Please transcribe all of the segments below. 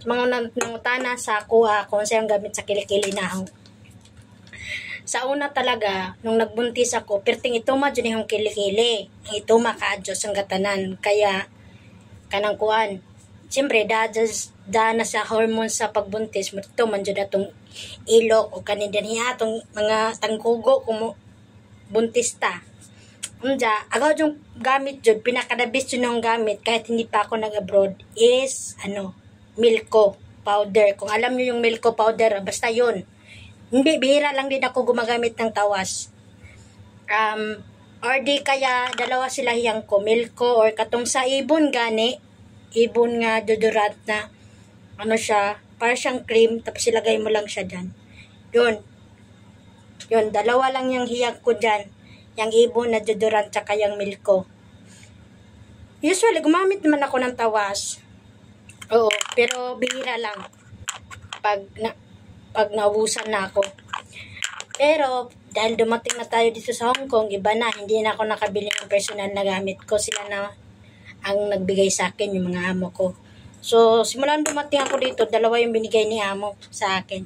Mga nangutana sa kuha kung siyang gamit sa kilikili na ako. Sa una talaga, nung nagbuntis ako, perting ituma dyan yung kilikili. Ang ituma ka Diyos ang gatanan. Kaya, kanang kuhan. Siyempre, na sa hormones sa pagbuntis, ito man dyan atong ilok o kanindan niya, atong mga tangkugo kung buntis ta. Agaw yung gamit dyan, pinakadabis yun ng gamit, kahit hindi pa ako nag-abroad, is, Milko powder. Kung alam nyo yung Milko powder, basta yun. Hindi, bihira lang din ako gumagamit ng tawas. Or di kaya, dalawa sila hiyang ko, Milko, or katong sa ibon gani, ibon nga deodorant na, siya, para siyang cream, tapos ilagay mo lang siya dyan. Yun, dalawa lang yung hiyang ko dyan. Yung ibon na deodorant, tsaka yung Milko. Usually, gumamit naman ako ng tawas. Oo, pero bihira lang pag naubusan na ako. Pero dahil dumating na tayo dito sa Hong Kong, iba na, hindi na ako nakabili ng personal na gamit ko. Sila na ang nagbigay sa akin, yung mga amo ko. So, simulan dumating ako dito, dalawa yung binigay ni amo sa akin.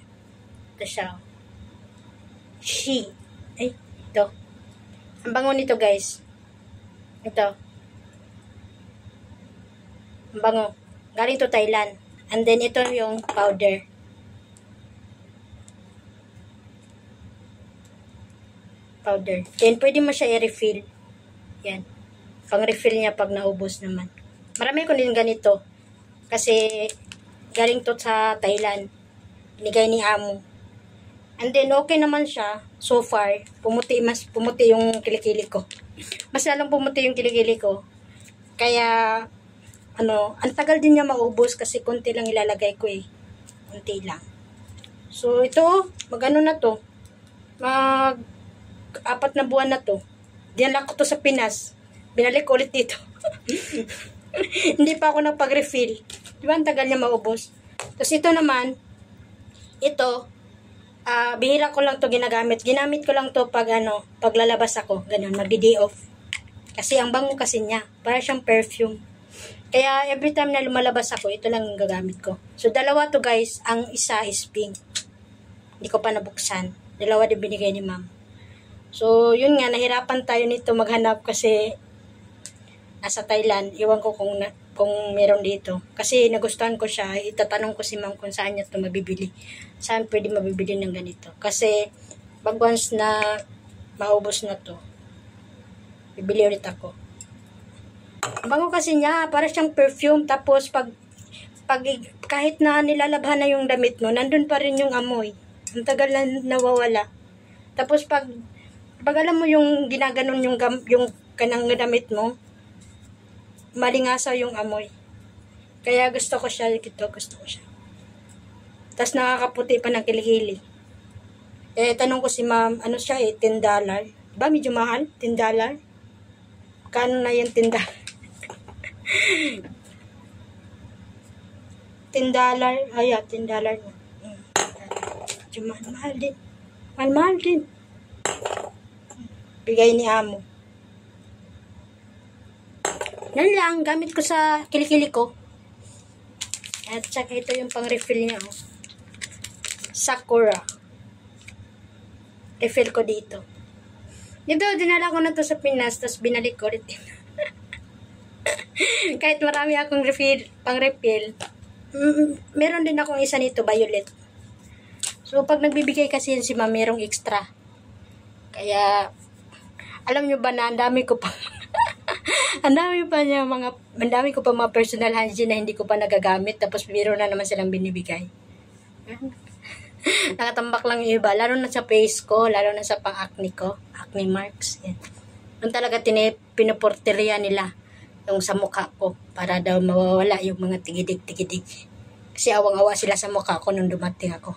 Ito siya. Ito. Ang bango nito, guys. Ito. Ang bango. Galing to Thailand. And then, ito yung powder. Then, pwede mo siya i-refill. Yan. Pang-refill niya pag naubos naman. Marami ko din ganito. Kasi, galing to sa Thailand. Binigay ni amo. And then, okay naman siya. So far, pumuti yung kilikili ko. Mas lalong pumuti yung kilikili ko. Kaya, ang tagal din niya maubos kasi konti lang ilalagay ko eh. Konti lang. So, ito, na to. 4 na buwan na to. Dinala ko to sa Pinas. Binalik ko ulit dito. Hindi pa ako nagpag-refill. Diba, ang tagal niya maubos. Tapos ito naman, bihira ko lang to ginagamit. Ginamit ko lang to pag lalabas ako. Ganun, mag-day off. Kasi ang bango kasi niya. Para siyang perfume. Kaya every time na lumalabas ako, ito lang ang gagamit ko. So, dalawa to guys. Ang isa is pink. Hindi ko pa nabuksan. Dalawa din binigay ni ma'am. So, yun nga, nahirapan tayo nito maghanap kasi nasa Thailand. Iwan ko kung meron dito. Kasi nagustuhan ko siya. Itatanong ko si ma'am kung saan niya ito mabibili. Saan pwede mabibili ng ganito. Kasi, pag once na maubos na to, bibili ulit ako. Bango kasi niya, para siyang perfume. Tapos, pag kahit na nilalabhan na yung damit mo, nandun pa rin yung amoy. Ang tagal na nawawala. Tapos, pag alam mo yung ginaganon yung kanang damit mo, malingasa yung amoy. Kaya gusto ko siya. Tapos, nakakaputi pa ng kilikili. Tanong ko si ma'am, siya $10. Diba, medyo mahal? $10? Kano na yung $10? $10. Ay, $10 na. Mahal din. Mahal din. Bigay ni amo. Yan lang, gamit ko sa kilikili ko. At saka ito yung pang-refill niya. Sakura. Refill ko dito. Dito, dinala ko na to sa Pinas, tapos binalik ko ulit. Kahit marami akong pang-refill, meron din akong isa nito, violet. So, pag nagbibigay kasi si ma'am, merong extra. Kaya, alam nyo ba na ang dami ko pa ang dami ko pa mga personal hygiene na hindi ko pa nagagamit, tapos meron na naman silang binibigay. Nakatambak lang yung iba, lalo na sa face ko, lalo na sa pang-acne ko, acne marks. Yan. Doon talaga pinuporteriya nila yung sa mukha ko para daw mawawala yung mga tigidig-tigidig. Kasi awang-awa sila sa mukha ko nung dumating ako.